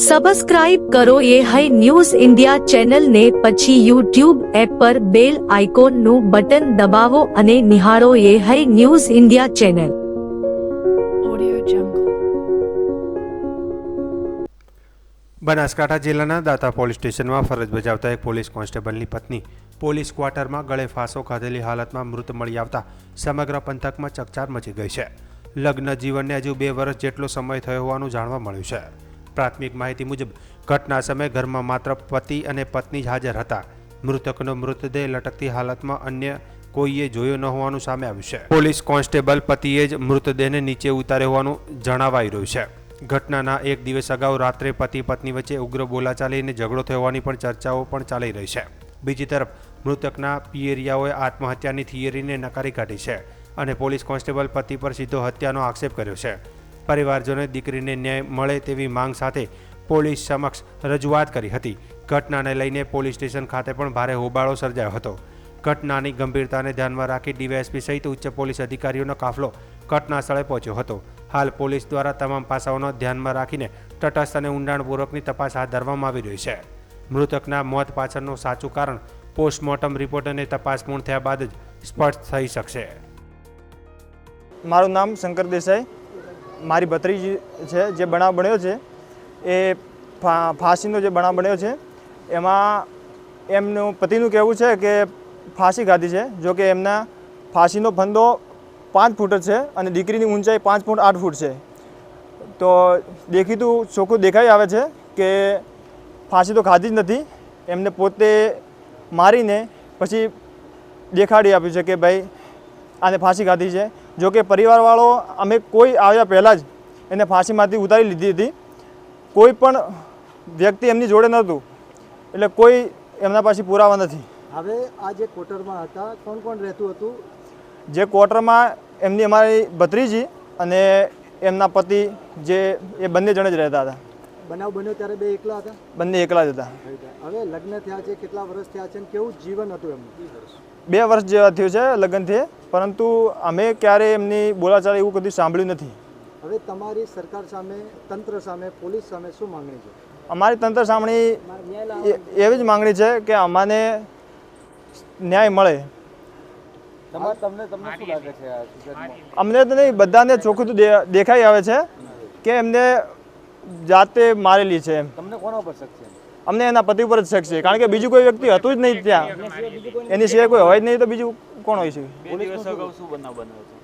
Subscribe કરો એ high news India ચેનલને, પછી યુટ્યુબ એપ પર બેલ આઇકોનનું બટન દબાવો અને નિહાળો એ હાઈ ન્યૂઝ ઇન્ડિયા ચેનલ. બનાસકાંઠા જિલ્લાના દાતા પોલીસ સ્ટેશનમાં ફરજ બજાવતા એક પોલીસ કોન્સ્ટેબલની પત્ની પોલીસ ક્વાર્ટરમાં ગળે ફાંસો ખાધેલી હાલતમાં મૃત મળી આવતા સમગ્ર પંથકમાં ચકચાર મચી ગઈ છે. લગ્ન જીવનને હજુ 2 વર્ષ જેટલો સમય થયો હોવાનું જાણવા મળ્યું છે. પ્રાથમિક માહિતી મુજબ ઘટના સમયે ઘરમાં માત્ર પતિ અને પત્ની જ હાજર હતા. મૃતકનો મૃતદેહ લટકતી હાલતમાં અન્ય કોઈએ જોયો ન હોવાનું સામે આવ્યું છે. પોલીસ કોન્સ્ટેબલ પતિએ જ મૃતદેહને નીચે ઉતાર્યો હોવાનું જણાવાઈ રહ્યું છે. ઘટનાના એક દિવસ અગાઉ રાત્રે પતિ પત્ની વચ્ચે ઉગ્ર બોલાચાલી અને ઝઘડો થવાની પણ ચર્ચાઓ પણ ચાલી રહી છે. બીજી તરફ મૃતકના પિયરિયાઓએ આત્મહત્યાની થિયરીને નકારી કાઢી છે અને પોલીસ કોન્સ્ટેબલ પતિ પર સીધો હત્યાનો આક્ષેપ કર્યો છે. પરિવારજનોએ દીકરીને ન્યાય મળે તેવી માંગ સાથે પોલીસ સમક્ષ રજૂઆત કરી હતી. ઘટનાને લઈને પોલીસ સ્ટેશન ખાતે પણ ભારે હોબાળો સર્જાયો હતો. ઘટનાની ગંભીરતાને ધ્યાનમાં રાખી ડીવાયએસપી સહિત ઉચ્ચ પોલીસ અધિકારીઓનો કાફલો ઘટના સ્થળે પહોંચ્યો હતો. હાલ પોલીસ દ્વારા તમામ પાસાઓનો ધ્યાનમાં રાખીને તટસ્થ અને ઊંડાણપૂર્વકની તપાસ હાથ ધરવામાં આવી રહી છે. મૃતકના મોત પાછળનું સાચું કારણ પોસ્ટમોર્ટમ રિપોર્ટ અને તપાસ પૂર્ણ થયા બાદ જ સ્પષ્ટ થઈ શકશે. મારું નામ શંકર દેસાઈ, મારી ભત્રીજી છે. જે બનાવ બન્યો છે એ ફાંસીનો જે બનાવ બન્યો છે એમાં એમનું પતિનું કહેવું છે કે ફાંસી ખાધી છે. જો કે એમના ફાંસીનો ફંદો 5 ફૂટ છે અને દીકરીની ઊંચાઈ 5 ફૂટ 8 ફૂટ છે. તો દેખીતું ચોખ્ખું દેખાઈ આવે છે કે ફાંસી તો ખાધી જ નથી. એમને પોતે મારીને પછી દેખાડી આપ્યું છે કે ભાઈ આને ફાંસી ખાધી છે. જો કે પરિવારવાળો અમે કોઈ આવ્યા પહેલાં જ એને ફાંસીમાંથી ઉતારી લીધી હતી. કોઈ પણ વ્યક્તિ એમની જોડે નહોતું, એટલે કોઈ એમના પાસે પુરાવા નથી. હવે આ જે ક્વાર્ટરમાં હતા કોણ કોણ રહેતું હતું? જે ક્વાર્ટરમાં એમની અમારી ભત્રીજી અને એમના પતિ જે એ બંને જણ જ રહેતા હતા. બનાવ બન્યો ત્યારે બે એકલા હતા? બંને એકલા જ હતા. હવે લગ્ન થયા છે, કેટલા વર્ષ થયા છે અને કેવું જીવન હતું એમનું? 2 વર્ષ જેવા થયું છે લગ્નથી, પરંતુ અમે ક્યારે એમની બોલાચાલી એવું કદી સાંભળ્યું નથી. હવે તમારી સરકાર સામે, તંત્ર સામે, પોલીસ સામે શું માંગણી છે? અમારી તંત્ર સામે એવી જ માંગણી છે કે અમને ન્યાય મળે. તમને શું લાગે છે? અમને તો નહીં, બધાને ચોખ્ખું દેખાઈ આવે છે કે એમને જાતે મારેલી છે. તમને કોના પર શક છે? અમને એના પતિ ઉપર જ શક છે, કારણ કે બીજું કોઈ વ્યક્તિ હતું જ નહીં ત્યાં. એની સિવાય કોઈ હોય જ નહીં તો બીજું કોણ હોય છે? 2 દિવસ અગાઉ શું બનાવ બન્યો છે?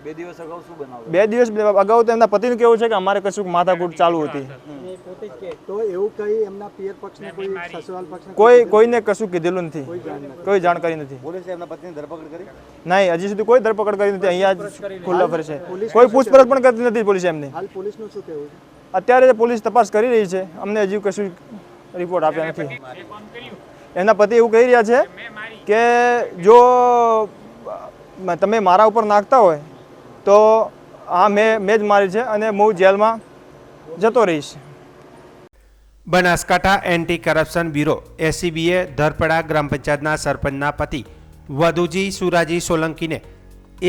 2 દિવસ અગાઉ શું બનાવ? 2 દિવસ અગાઉ તો એમના પતિનું કેવું છે કે અમારે કશું માથાકૂટ ચાલુ હતી. તો એવું કઈ એમના પિયર પક્ષને કોઈ સસરાલ પક્ષને કોઈને કશું કીધેલું નથી, કોઈ જાણકારી નથી. પોલીસે એમના પતિની ધરપકડ કરી? નહીં, હજી સુધી કોઈ ધરપકડ કરી નથી. અહીંયા જ ખુલ્લા ફરે છે. કોઈ પૂછપરછ પણ કરતી નથી પોલીસ એમને. હાલ પોલીસનું શું કહેવું છે? અત્યારે પોલીસ તપાસ કરી રહી છે. અમને હજી કશું રિપોર્ટ આપ્યા નથી. એમના પતિ એવું કહી રહ્યા છે કે જો તમે મારા ઉપર નાખતા હોય તો હા મેં જ મારી છે અને હું જેલમાં જતો રહીશ. બનાસકાંઠા એન્ટી કરપ્શન બ્યુરો એસીબીએ ધરપડા ગ્રામ પંચાયતના સરપંચના પતિ વધુજી સુરાજી સોલંકીને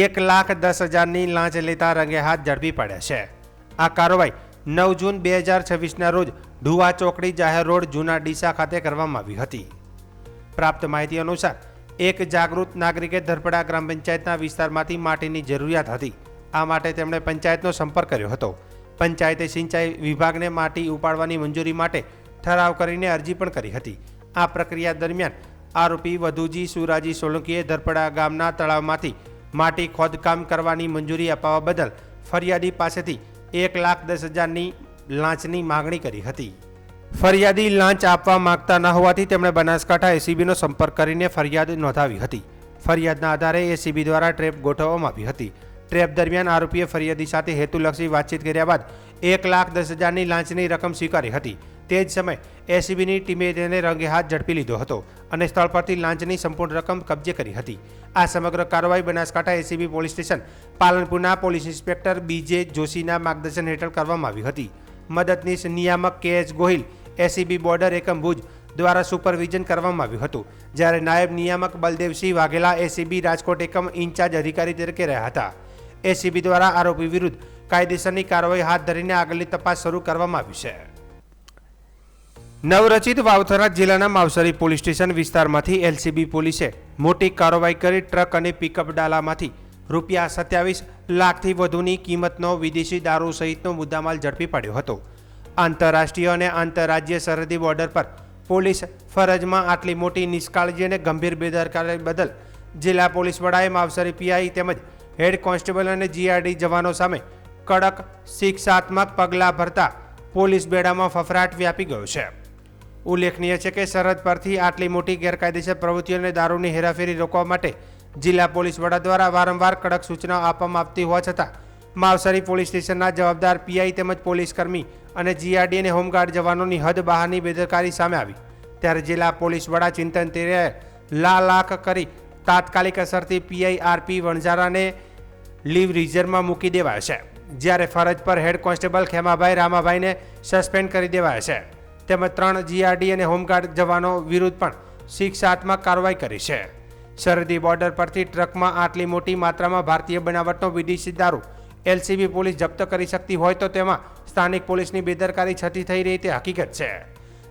1,10,000ની લાંચ લેતા રંગે હાથ ઝડપી પડ્યા છે. આ કાર્યવાહી 9 જૂન 2026ના રોજ ઢુવા ચોકડી જાહેર રોડ જૂના ડીસા ખાતે કરવામાં આવી હતી. પ્રાપ્ત માહિતી અનુસાર એક જાગૃત નાગરિકે ધરપડા ગ્રામ પંચાયતના વિસ્તારમાંથી માટીની જરૂરિયાત હતી. આ માટે તેમણે પંચાયતનો સંપર્ક કર્યો હતો. પંચાયતે સિંચાઈ વિભાગને માટી ઉપાડવાની મંજૂરી માટે ઠરાવ કરીને અરજી પણ કરી હતી. આ પ્રક્રિયા દરમિયાન આરોપી વધુજી સુરાજી સોલંકીએ ધરપડા ગામના તળાવમાંથી માટી ખોદકામ કરવાની મંજૂરી અપાવવા બદલ ફરિયાદી પાસેથી 1,10,000ની લાંચની માગણી કરી હતી. ફરિયાદી લાંચ આપવા માંગતા ન હોવાથી તેમણે બનાસકાંઠા એસીબીનો સંપર્ક કરીને ફરિયાદ નોંધાવી હતી. ફરિયાદના આધારે એસીબી દ્વારા ટ્રેપ ગોઠવવામાં આવી હતી. ટ્રેપ દરમિયાન આરોપીએ ફરિયાદી સાથે હેતુલક્ષી વાતચીત કર્યા બાદ 1,10,000ની લાંચની રકમ સ્વીકારી હતી. તે જ સમયે એસીબીની ટીમે તેને રંગે હાથ ઝડપી લીધો હતો અને સ્થળ પરથી લાંચની સંપૂર્ણ રકમ કબજે કરી હતી. આ સમગ્ર કાર્યવાહી બનાસકાંઠા એસીબી પોલીસ સ્ટેશન પાલનપુરના પોલીસ ઇન્સ્પેક્ટર બીજે જોશીના માર્ગદર્શન હેઠળ કરવામાં આવી હતી. મદદનીશ નિયામક કે.એચ. ગોહિલ એસીબી બોર્ડર એકમ ભુજ દ્વારા સુપરવિઝન કરવામાં આવ્યું હતું, જ્યારે નાયબ નિયામક બલદેવસિંહ વાઘેલા એસીબી રાજકોટ એકમ ઇન્ચાર્જ અધિકારી તરીકે રહ્યા હતા. એસીબી દ્વારા આરોપી વિરુદ્ધ કાયદેસરની કાર્યવાહી હાથ ધરીને આગળની તપાસ શરૂ કરવામાં આવી છે. નવરચિત વાવથરા જિલ્લાના માવસરી પોલીસ સ્ટેશન વિસ્તારમાંથી એલસીબી પોલીસે મોટી કાર્યવાહી કરી ટ્રક અને પિકઅપ ડાલામાંથી રૂપિયા 27 લાખથી વધુની કિંમતનો વિદેશી દારૂ સહિતનો મુદ્દામાલ ઝડપી પડ્યો હતો. આંતરરાષ્ટ્રીય અને આંતરરાજ્ય સરહદી બોર્ડર પર પોલીસ ફરજમાં આટલી મોટી નિષ્કાળજી અને ગંભીર બેદરકારી બદલ જિલ્લા પોલીસ વડાએ માવસરી પીઆઈ તેમજ હેડ કોન્સ્ટેબલ અને જીઆરડી જવાનો સામે કડક શિક્ષાત્મક પગલાં ભરતા પોલીસ બેડામાં ફફડાટ વ્યાપી ગયો છે. ઉલ્લેખનીય છે કે સરહદ પરથી આટલી મોટી ગેરકાયદેસર પ્રવૃત્તિઓને દારૂની હેરાફેરી રોકવા માટે જિલ્લા પોલીસ વડા દ્વારા વારંવાર કડક સૂચનાઓ આપવામાં આવતી હોવા છતાં માવસરી પોલીસ સ્ટેશનના જવાબદાર પીઆઈ તેમજ પોલીસ કર્મી અને જીઆરડી અને હોમગાર્ડ જવાનોની હદ બહારની બેદરકારી સામે આવી ત્યારે જિલ્લા પોલીસ વડા ચિંતન તેરિયાએ લાખ કરી તાત્કાલિક અસરથી પીઆઈ આરપી વણઝારાને લીવ રિઝર્વમાં મૂકી દેવાયા છે, જ્યારે ફરજ પર હેડ કોન્સ્ટેબલ ખેમાભાઈ રામાભાઈને સસ્પેન્ડ કરી દેવાયા છે તેમજ 3 જીઆરડી અને હોમગાર્ડ જવાનો વિરુદ્ધ પણ શિક્ષાત્મક કાર્યવાહી કરી છે. સરહદી બોર્ડર પરથી ટ્રકમાં આટલી મોટી માત્રામાં ભારતીય બનાવટનો વિદેશી દારૂ એલસીબી પોલીસ જપ્ત કરી શકતી હોય તો તેમાં સ્થાનિક પોલીસની બેદરકારી છતી થઈ રહી તે હકીકત છે.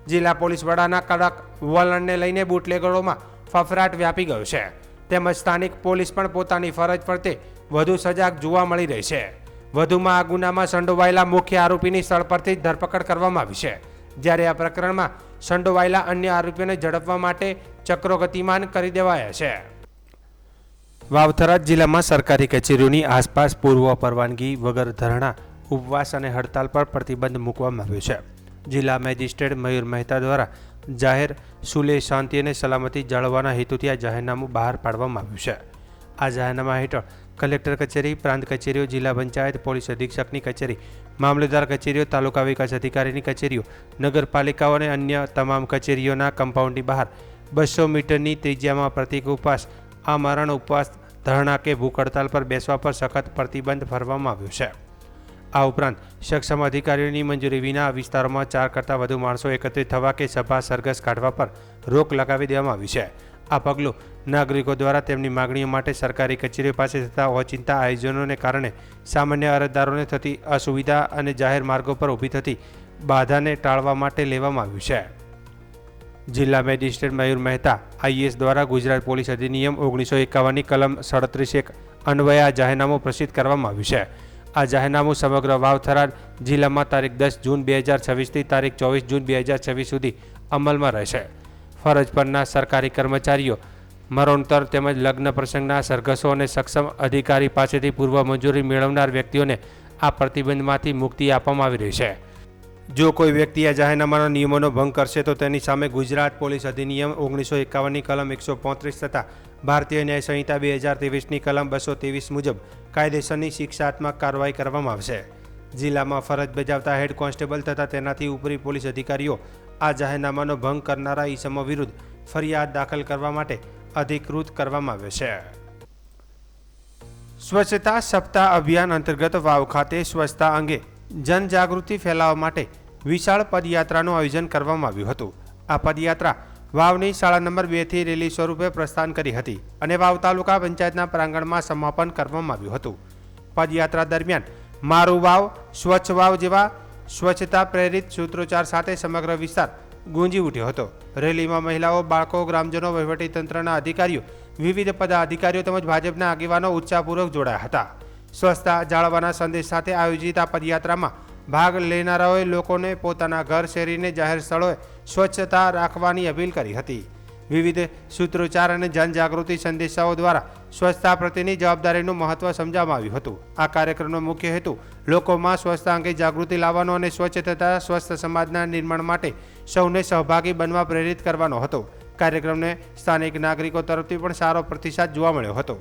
જિલ્લા પોલીસ વડાના કડક વલણને લઈને બુટલેગરોમાં ફફડાટ વ્યાપી ગયો છે તેમજ સ્થાનિક પોલીસ પણ પોતાની ફરજ પ્રત્યે વધુ સજાગ જોવા મળી રહી છે. વધુમાં આ ગુનામાં સંડોવાયેલા મુખ્ય આરોપીની સ્થળ પરથી જ ધરપકડ કરવામાં આવી છે, જ્યારે આ પ્રકરણમાં સંડોવાયેલા અન્ય આરોપીઓને ઝડપવા માટે ચક્રો ગતિમાન કરી દેવાયા છે. વાવથરા જિલ્લામાં સરકારી કચેરીઓની આસપાસ પૂર્વ પરવાનગી વગર ધરણા, ઉપવાસ અને હડતાલ પર પ્રતિબંધ મૂકવામાં આવ્યો છે. જિલ્લા મેજિસ્ટ્રેટ મયુર મહેતા દ્વારા જાહેર સુલે શાંતિ અને સલામતી જાળવવાના હેતુથી આ જાહેરનામું બહાર પાડવામાં આવ્યું છે. આ જાહેરનામા હેઠળ કલેક્ટર કચેરી, પ્રાંત કચેરીઓ, જિલ્લા પંચાયત, પોલીસ અધિક્ષકની કચેરી, મામલતદાર કચેરીઓ, તાલુકા વિકાસ અધિકારીની કચેરીઓ, નગરપાલિકાઓ અને અન્ય તમામ કચેરીઓના કમ્પાઉન્ડની બહાર 200 મીટરની ત્રિજ્યામાં પ્રતિક ઉપવાસ, આમરણ ઉપવાસ, ધરણા કે ભૂખ હડતાલ પર બેસવા પર સખત પ્રતિબંધ ફરવામાં આવ્યો છે. આ ઉપરાંત સક્ષમ અધિકારીઓની મંજૂરી વિના આ વિસ્તારોમાં 4 કરતાં વધુ માણસો એકત્રિત થવા કે સભા સરઘસ કાઢવા પર રોક લગાવી દેવામાં આવી છે. આ પગલું નાગરિકો દ્વારા તેમની માગણીઓ માટે સરકારી કચેરીઓ પાસે થતા ઓચિંતા આયોજનોને કારણે સામાન્ય અરજદારોને થતી અસુવિધા અને જાહેર માર્ગો પર ઊભી થતી બાધાને ટાળવા માટે લેવામાં આવ્યું છે. જિલ્લા મેજિસ્ટ્રેટ મયુર મહેતા આઈએએસ દ્વારા ગુજરાત પોલીસ અધિનિયમ 1951ની કલમ 37(1) અન્વયે આ જાહેરનામું પ્રસિદ્ધ કરવામાં આવ્યું છે. આ જાહેરનામું સમગ્ર વાવથરા જિલ્લામાં તારીખ 10 જૂન 2026થી તારીખ 24 જૂન 2026 સુધી અમલમાં રહેશે. ફરજ પરના સરકારી કર્મચારીઓ, મરણોત્તર તેમજ લગ્ન પ્રસંગના સરઘસો અને સક્ષમ અધિકારી પાસેથી પૂર્વ મંજૂરી મેળવનાર વ્યક્તિઓને આ પ્રતિબંધમાંથી મુક્તિ આપવામાં આવી રહી છે. જો કોઈ વ્યક્તિ આ જાહેરનામાના નિયમોનો ભંગ કરશે તો તેની સામે ગુજરાત પોલીસ અધિનિયમ 1951ની કલમ 135 તથા ભારતીય ન્યાય સંહિતા 2023ની કલમ 223 મુજબ કાયદેસરની શિક્ષાત્મક કાર્યવાહી કરવામાં આવશે. જિલ્લામાં ફરજ બજાવતા હેડ કોન્સ્ટેબલ તથા તેનાથી ઉપરી પોલીસ અધિકારીઓ આ જાહેરનામાનો ભંગ કરનારા ઇસમો વિરુદ્ધ ફરિયાદ દાખલ કરવા માટે અધિકૃત કરવામાં આવે છે. સ્વચ્છતા સપ્તાહ અભિયાન અંતર્ગત વાવ ખાતે સ્વચ્છતા અંગે જનજાગૃતિ ફેલાવવા માટે વિશાળ પદયાત્રાનું આયોજન કરવામાં આવ્યું હતું. આ પદયાત્રા વાવની શાળા નંબર 2થી રેલી સ્વરૂપે પ્રસ્થાન કરી હતી અને વાવ તાલુકા પંચાયતના પ્રાંગણમાં સમાપન કરવામાં આવ્યું હતું. પદયાત્રા દરમિયાન મારું વાવ, સ્વચ્છ વાવ જેવા સ્વચ્છતા પ્રેરિત સૂત્રોચ્ચાર સાથે સમગ્ર વિસ્તાર ગુંજી ઉઠ્યો હતો. રેલીમાં મહિલાઓ, બાળકો, ગ્રામજનો, વહીવટીતંત્રના અધિકારીઓ, વિવિધ પદાધિકારીઓ તેમજ ભાજપના આગેવાનો ઉત્સાહપૂર્વક જોડાયા હતા. સ્વચ્છતા જાળવવાના સંદેશ સાથે આયોજિત આ પદયાત્રામાં ભાગ લેનારાઓએ લોકોને પોતાના ઘર, શેરીને જાહેર સ્થળોએ સ્વચ્છતા રાખવાની અપીલ કરી હતી. વિવિધ સૂત્રોચ્ચાર અને જનજાગૃતિ સંદેશાઓ દ્વારા સ્વચ્છતા પ્રત્યેની જવાબદારીનું મહત્વ સમજાવવામાં આવ્યું હતું. આ કાર્યક્રમનો મુખ્ય હેતુ લોકોમાં સ્વચ્છતા અંગે જાગૃતિ લાવવાનો અને સ્વચ્છ તથા સ્વસ્થ સમાજના નિર્માણ માટે સૌને સહભાગી બનવા પ્રેરિત કરવાનો હતો. કાર્યક્રમને સ્થાનિક નાગરિકો તરફથી પણ સારો પ્રતિસાદ જોવા મળ્યો હતો.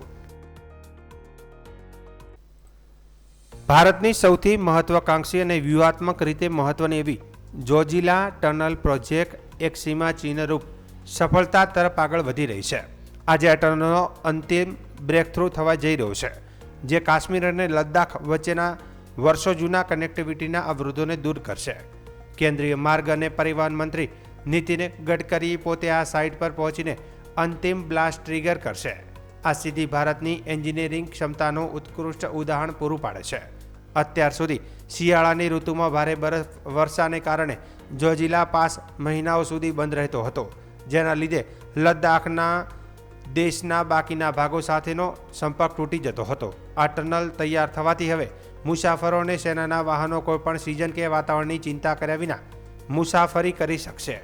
ભારતની સૌથી મહત્વાકાંક્ષી અને વ્યૂહાત્મક રીતે મહત્વની એવી જોજીલા ટનલ પ્રોજેક્ટ એક સીમા ચિહ્નરૂપ સફળતા તરફ આગળ વધી રહી છે. આજે આ ટનલનો અંતિમ બ્રેકથ્રુ થવા જઈ રહ્યો છે, જે કાશ્મીર અને લદ્દાખ વચ્ચેના વર્ષો જૂના કનેક્ટિવિટીના અવરોધોને દૂર કરશે. કેન્દ્રીય માર્ગ અને પરિવહન મંત્રી નીતિન ગડકરી પોતે આ સાઇટ પર પહોંચીને અંતિમ બ્લાસ્ટ ટ્રિગર કરશે. આ સિદ્ધિ ભારતની એન્જિનિયરિંગ ક્ષમતાનું ઉત્કૃષ્ટ ઉદાહરણ પૂરું પાડે છે. અત્યાર સુધી શિયાળાની ઋતુમાં ભારે વર્ષાને કારણે જોજીલા પાસ મહિનાઓ સુધી બંધ રહેતો હતો, જેના લીધે લદ્દાખના દેશના બાકીના ભાગો સાથેનો સંપર્ક તૂટી જતો હતો. આ ટનલ તૈયાર થવાથી હવે મુસાફરોને સેનાના વાહનો કોઈપણ સિઝન કે વાતાવરણની ચિંતા કર્યા વિના મુસાફરી કરી શકશે.